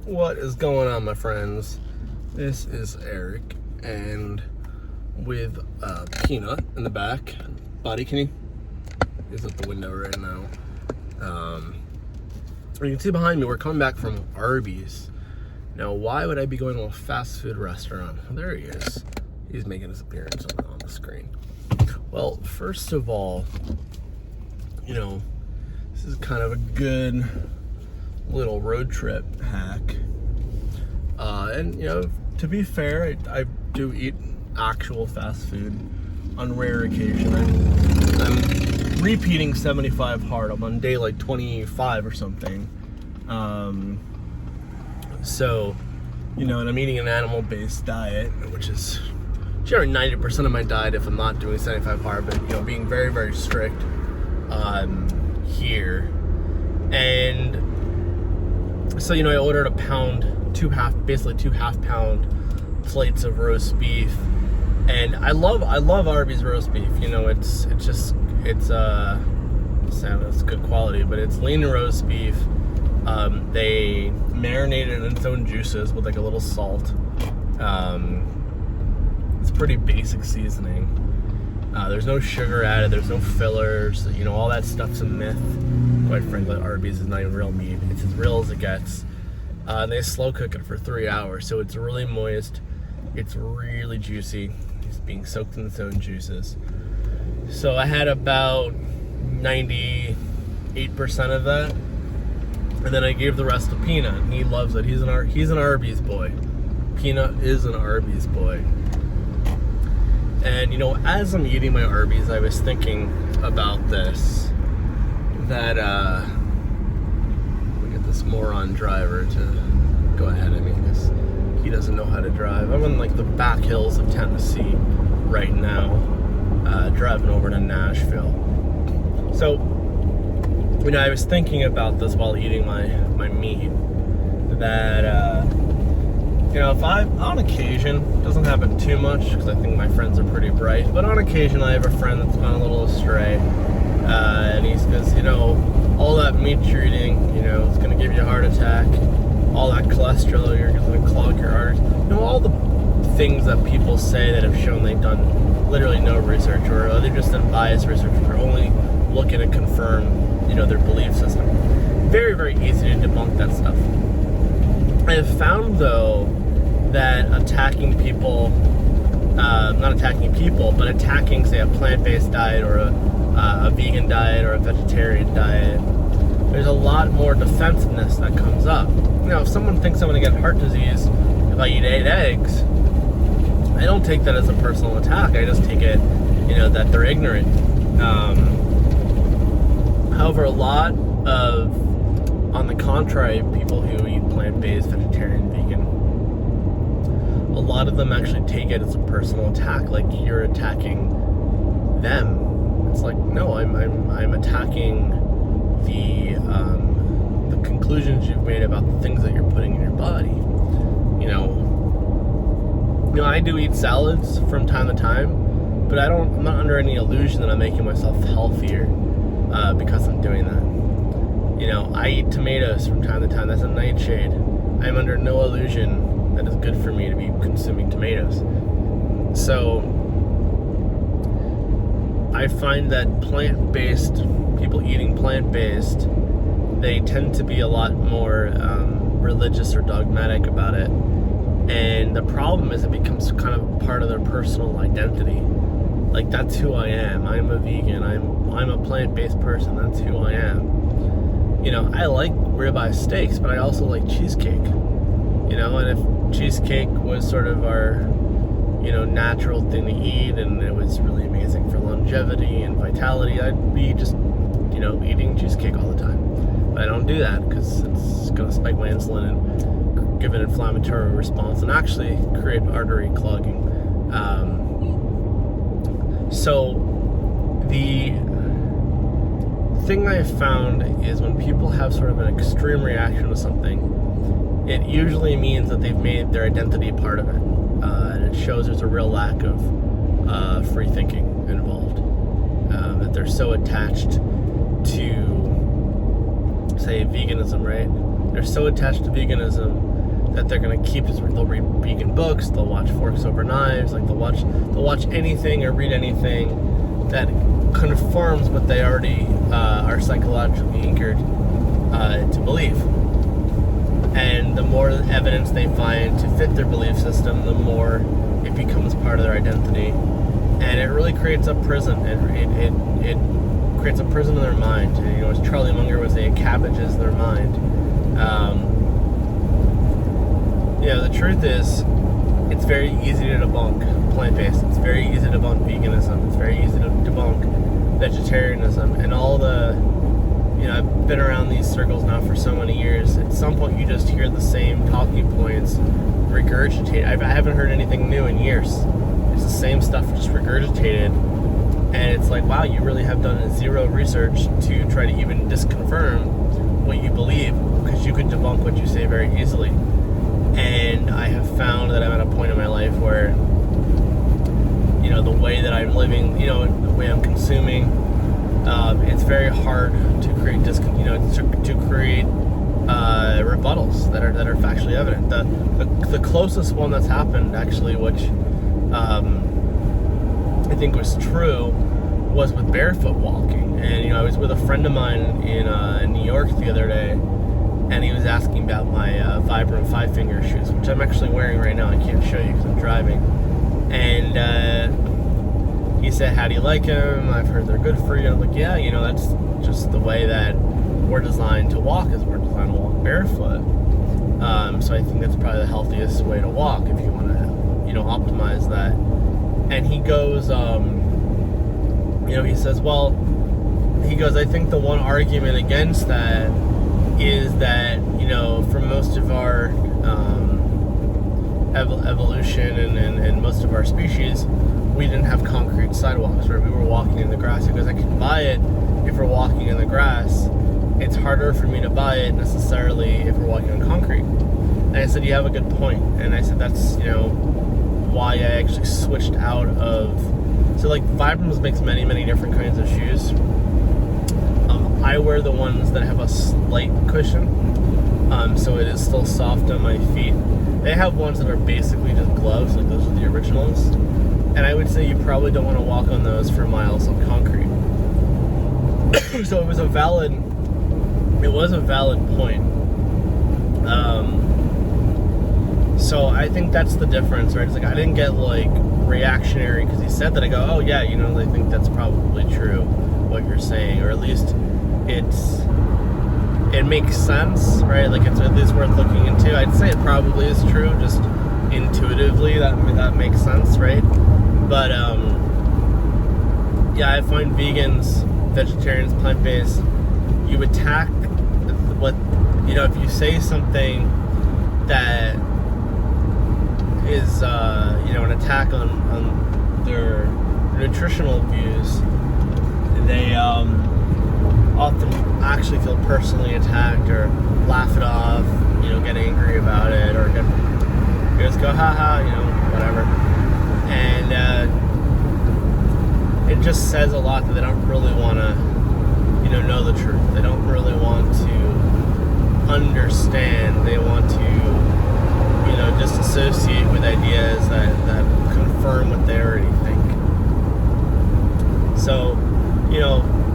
What is going on, my friends? This is Eric, and with Peanut in the back. Buddy, can you? He's at the window right now. You can see behind me, we're coming back from Arby's. Now, why would I be going to a fast food restaurant? There he is. He's making his appearance on the screen. Well, first of all, this is kind of a good little road trip hack. And to be fair, I do eat actual fast food on rare occasion. I'm repeating 75 hard. I'm on day like 25 or something. So, and I'm eating an animal-based diet, which is generally 90% of my diet if I'm not doing 75 hard, but being very, very strict here. And so, I ordered two half-pound plates of roast beef, and I love Arby's roast beef. It's good quality, but it's lean roast beef. They marinate it in its own juices with like a little salt. It's pretty basic seasoning. There's no sugar added. There's no fillers. All that stuff's a myth. Quite frankly, Arby's is not even real meat. It's as real as it gets. They slow cook it for 3 hours, so it's really moist. It's really juicy. It's being soaked in its own juices. So I had about 98% of that, and then I gave the rest to Peanut, and he loves it. He's an Arby's boy. Peanut is an Arby's boy. And as I'm eating my Arby's, I was thinking about this. That we get this moron driver to go ahead of me because he doesn't know how to drive. I'm in like the back hills of Tennessee right now, driving over to Nashville. So, I was thinking about this while eating my meat, that if on occasion, doesn't happen too much because I think my friends are pretty bright, but on occasion I have a friend that's gone a little astray, and he says, all that meat you're eating, it's going to give you a heart attack, all that cholesterol, you're going to clog your arteries, all the things that people say that have shown they've done literally no research, or they've just done biased research, they're only looking to confirm, their belief system. Very, very easy to debunk that stuff. I have found, though, that attacking people, not attacking people, but attacking, say, a plant-based diet or a vegan diet or a vegetarian diet, there's a lot more defensiveness that comes up. If someone thinks I'm going to get heart disease if I eat 8 eggs, I don't take that as a personal attack. I just take it, that they're ignorant. However, a lot of, on the contrary, people who eat plant-based, vegetarian, vegan, a lot of them actually take it as a personal attack, like you're attacking them. It's like, no, I'm attacking the conclusions you've made about the things that you're putting in your body. I do eat salads from time to time, but I'm not under any illusion that I'm making myself healthier because I'm doing that. I eat tomatoes from time to time. That's a nightshade. I'm under no illusion that it's good for me to be consuming tomatoes. So I find that people eating plant-based, they tend to be a lot more religious or dogmatic about it. And the problem is it becomes kind of part of their personal identity. Like, that's who I am. I'm a vegan. I'm a plant-based person. That's who I am. I like ribeye steaks, but I also like cheesecake. And if cheesecake was sort of our, natural thing to eat, and it was really amazing for longevity and vitality, I'd be just, eating cheesecake all the time. But I don't do that because it's going to spike my insulin and give an inflammatory response and actually create artery clogging. So the thing I have found is when people have sort of an extreme reaction to something, it usually means that they've made their identity part of it. And it shows there's a real lack of free thinking involved. That they're so attached to, say, veganism, right? They're so attached to veganism that they're gonna keep. They'll read vegan books, they'll watch Forks Over Knives, like they'll watch anything or read anything that confirms what they already are psychologically anchored to believe. And the more evidence they find to fit their belief system, the more it becomes part of their identity. And it really creates a prison. It creates a prison in their mind. And, as Charlie Munger would say, it cabbages their mind. The truth is, it's very easy to debunk plant-based. It's very easy to debunk veganism. It's very easy to debunk vegetarianism. And all the... I've been around these circles now for so many years. At some point, you just hear the same talking points regurgitated. I haven't heard anything new in years. It's the same stuff just regurgitated. And it's like, wow, you really have done zero research to try to even disconfirm what you believe, because you could debunk what you say very easily. And I have found that I'm at a point in my life where, the way that I'm living, the way I'm consuming, it's very hard to create to create rebuttals that are factually evident. The closest one that's happened, actually, which I think was true, was with barefoot walking. And I was with a friend of mine in New York the other day, and he was asking about my Vibram 5-finger shoes, which I'm actually wearing right now. I can't show you because I'm driving. And he said, "How do you like them? I've heard they're good for you." I'm like, "Yeah, that's just the way that we're designed to walk, is we're designed to walk barefoot. So I think that's probably the healthiest way to walk if you want to, optimize that." And he goes, he says, "I think the one argument against that is that, for most of our evolution and most of our species, we didn't have concrete sidewalks, right? We were walking in the grass." He goes, "I can buy it if we're walking in the grass. It's harder for me to buy it necessarily if we're walking on concrete." And I said, "You have a good point." And I said, "That's, why I actually switched out of..." So, Vibrams makes many, many different kinds of shoes. I wear the ones that have a slight cushion, so it is still soft on my feet. They have ones that are basically just gloves, like those are the originals. And I would say you probably don't want to walk on those for miles on concrete. So it was a valid point. So I think that's the difference, right? It's like I didn't get reactionary because he said that. I go, "Oh yeah, I think that's probably true what you're saying, or at least it makes sense, right? It's at least worth looking into." I'd say it probably is true, just intuitively that makes sense, right? But I find vegans, vegetarians, plant-based, you attack what, if you say something that is, an attack on their nutritional views, they often actually feel personally attacked or laugh it off, get angry about it, or just go, haha, whatever. And it just says a lot that they don't really want to, know the truth. They don't really want to understand. They want to, just associate with ideas that confirm what they already think. So,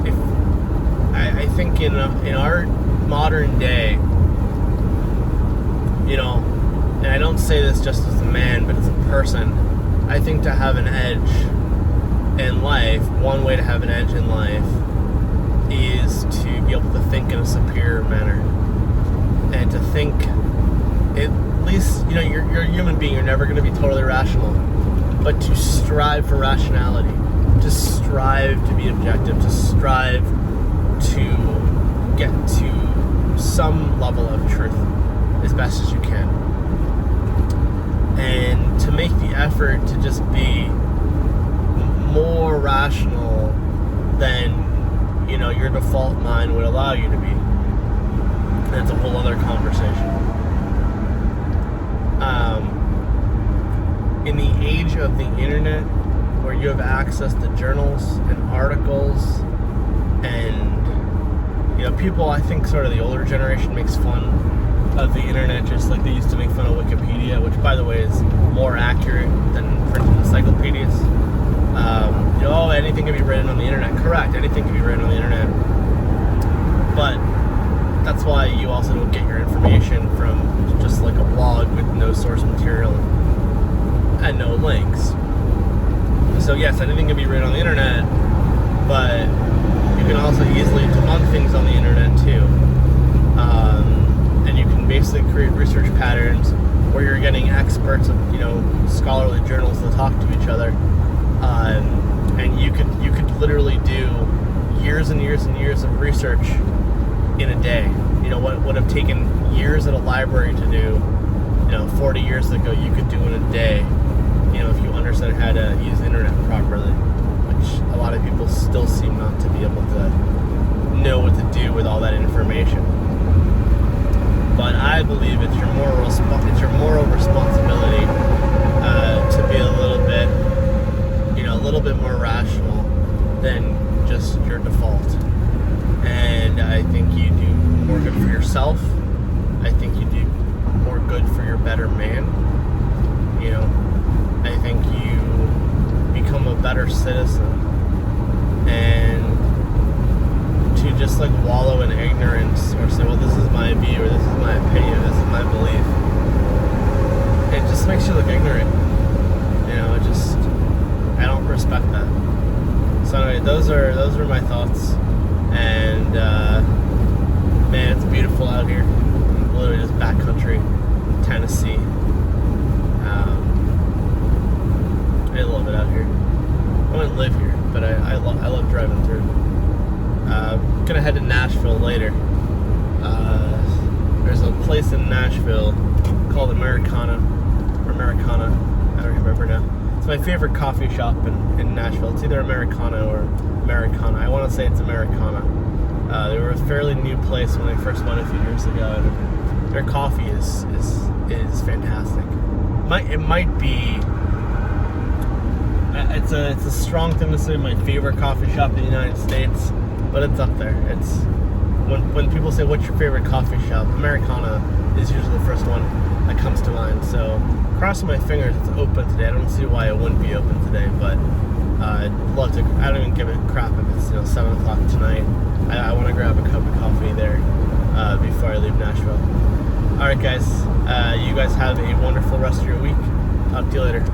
if I think in our modern day, and I don't say this just as a man, but as a person, I think to have an edge in life, one way to have an edge in life is to be able to think in a superior manner. And to think, at least, you're a human being, you're never going to be totally rational, but to strive for rationality, to strive to be objective, to strive to get to some level of truth as best as you can. And to make the effort to just be more rational than, your default mind would allow you to be. That's a whole other conversation. In the age of the internet, where you have access to journals and articles, and people, I think sort of the older generation makes fun of the internet, just like they used to make fun of Wikipedia, which by the way is more accurate than printed encyclopedias. Anything can be written on the internet. Correct, anything can be written on the internet. But that's why you also don't get your information from just like a blog with no source material and no links. So yes, anything can be written on the internet, but you can also easily debunk things on the internet too. And you can basically create research patterns where you're getting experts of, scholarly journals to talk to each other. And you could literally do years and years and years of research in a day. What would have taken years at a library to do, 40 years ago, you could do in a day, if you understand how to use the internet properly, which a lot of people still seem not to be able to know what to do with all that information. But I believe it's your moral responsibility to be a little bit more rational than just your default. And I think you do more good for yourself. I think you do more good for your better man. I think you become a better citizen. And to just like wallow in ignorance or say, well, this is my view, or this is my opinion, this is my belief, it just makes you look ignorant. I don't respect that. So anyway, those are my thoughts. And man, it's beautiful out here. I'm literally just backcountry, Tennessee. I love it out here. I wouldn't live here, but I love driving through. Gonna head to Nashville later. There's a place in Nashville called Americana. I don't remember now. It's my favorite coffee shop in Nashville. It's either Americana or Americana. I want to say it's Americana. They were a fairly new place when I first went a few years ago, and their coffee is fantastic. It might be. It's a strong thing to say my favorite coffee shop in the United States, but it's up there. It's when people say what's your favorite coffee shop, Americana is usually the first one that comes to mind. So crossing my fingers it's open today. I don't see why it wouldn't be open today, but I'd love to. I don't even give a crap if it's 7 o'clock tonight. I want to grab a cup of coffee there before I leave Nashville. All right, guys. You guys have a wonderful rest of your week. Talk to you later.